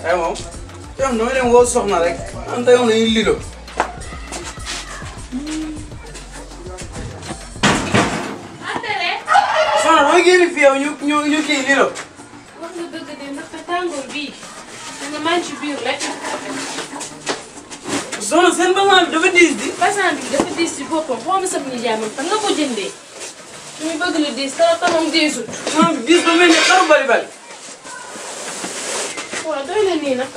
ay moom yow nooy dem woo soxna rek man tey moom dañuy lido. soxna doo génn fii yow ñu kii lido. wax nga dëgg de ndaxte tàngoor bii danga maa ngi ci biir rek. soxna seen basan bi dafa diis di. basan bi dafa diis ci boppam foo ma sab ni jaay man fan nga ko jëndee. ñu bëgg lu diis te moom diisut. soxna bi diis ba mel ni xaru bali bali. waaw doy na nii nag.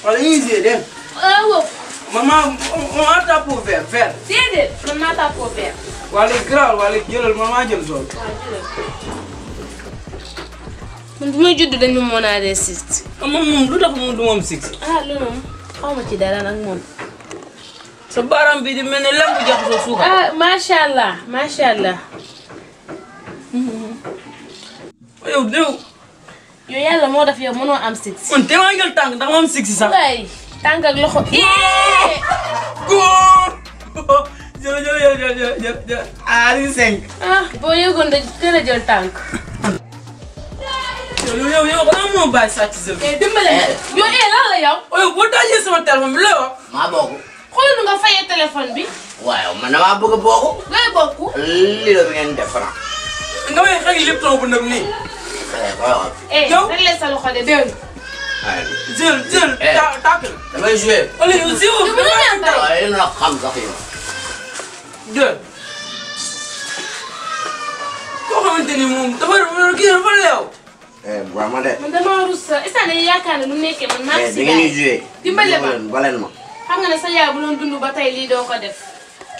waaw dañuy gisee dégg ah wow. maa tàppoo vert. déedéet man maa tàppoo vert. waa léegi garaawal waa léegi jëlal maa jël sol. waaw jëlal. man bu may judd dañu mën a résister. moom lu tax moom du moom six. ah loolu moom xaw ma ci dara nag moom. sa baaraam bi di mel ne lem bu jaxasoo suukar. ah macha allah macha allah. yow yow yàlla moo def yow mënoo am six. man te maa jël tànk ndax ma am six sax. waay tànk ak loxo. góor. jërëjëf Aliou 5. ah boo yëgoon de gën a jël tànk. yow xanaa moo bàyyi sàcc sa bi. dimbale yow lan la yow. yow boo dajee sama téléphone bi lay wax. maa bokk. xoolal nu nga fayee téléphone bi. waaw man damaa bëgg a bokk. ngay bokk. lii la bi ngeen def franc. nga may xëy lépp taw bu nëb nii. yow rek leen sa loxo de dégg jël tàkk la. damay joué. wala yow si woo. waaw yéen a xam sax yow. jël. koo xamante ni moom dafa kii dafa leew. bu ma de. man damaa rus sa instant yii yaakaar ne lu nekkee man maa ngi si da ngeen di joué. dimbale ma baleen ma. xam nga ne sa yaay bu doon dund ba tey lii doo ko def.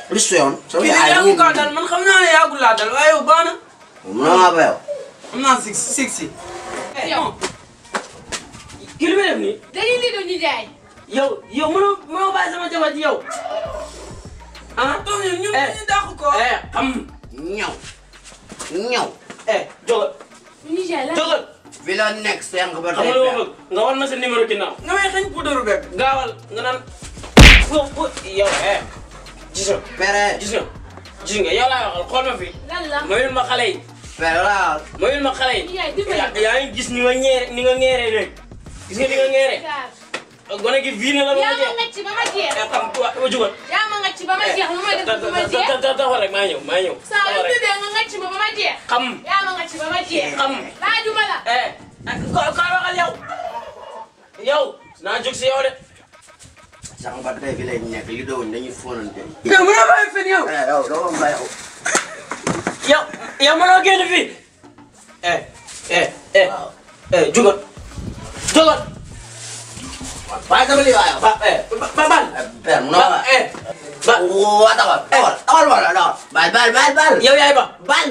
lu si yoon. sama kii yaay yàggu kaa dal man xam naa ne yàggu laa dal waaye yow baax na. mun na maa ba yow. am naa six si. yow. kii li may def nii. dañuy lii doon ñu jaay. yow mënoo bàyyi sama jabar ci yow. ah toog ñu dàq ko. xam. ñaw. jógal. ñu jaay lan. jógal. fi la nekk seen ba xam tey. nga loo nga war na sa numéro ginnaaw. nga may xañ puudaru bekk. gaawal nga naan. yow gis nga. pere. gis nga yow laa waxal xool ma fi. lan la. mayul ma xale yi. pere laa. mayul ma xale yi. yaay dimbale. yaa ngi gis ni nga ñeeree léegi. gis nga ni nga ñeeree. gone gi viine la ba ma yaa ma jeex. ngacc ba ma jeex. wa jugal. yaa ma ngacc ba ma jeex lu may def ba ma jeex. taxaw rek maa ñëw. saa yu tëddee nga ngacc ma ba ma jeex. xam. yaa ma ngacc ba ma jeex. xam. laajuma la. ko waxal yow naa jóg si yow de. sax ba tey fi lay nekk li doon dañuy fóonante. yow mën na bàyyi fen yow. yow doo ma yow. yow mënoo génn fii. jugal. waaye dama lii waaye. bal. pere munoo ma. waa taxawal wala taxawal. bal. yow yaay ba. bal.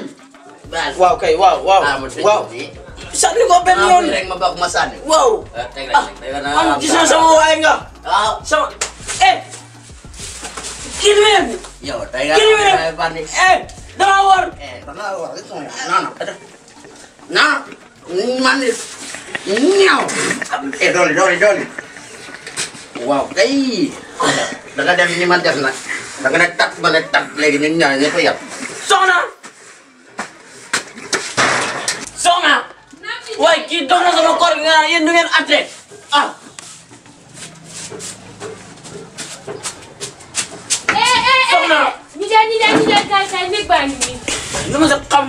waaw kay waaw. ah ma tëj nii. sànni ko benn yoon rek ma bokk ma sànni. waaw. teg rek man gis nga sama waay nga. waaw sama kii bi yëg. yow tey nga xam bandi. dama war. dama war non man ñaaw. dooli. waaw kay. da nga def ni man def nag. da nga ne tat ma ne tat léegi ñun ñaar ñëpp a yab. soxna. waaye kii dox na sama koor nga yéen du ngeen atte soxna. ñi jaay kaay néeg baa ngi nii. lu ma sa xam.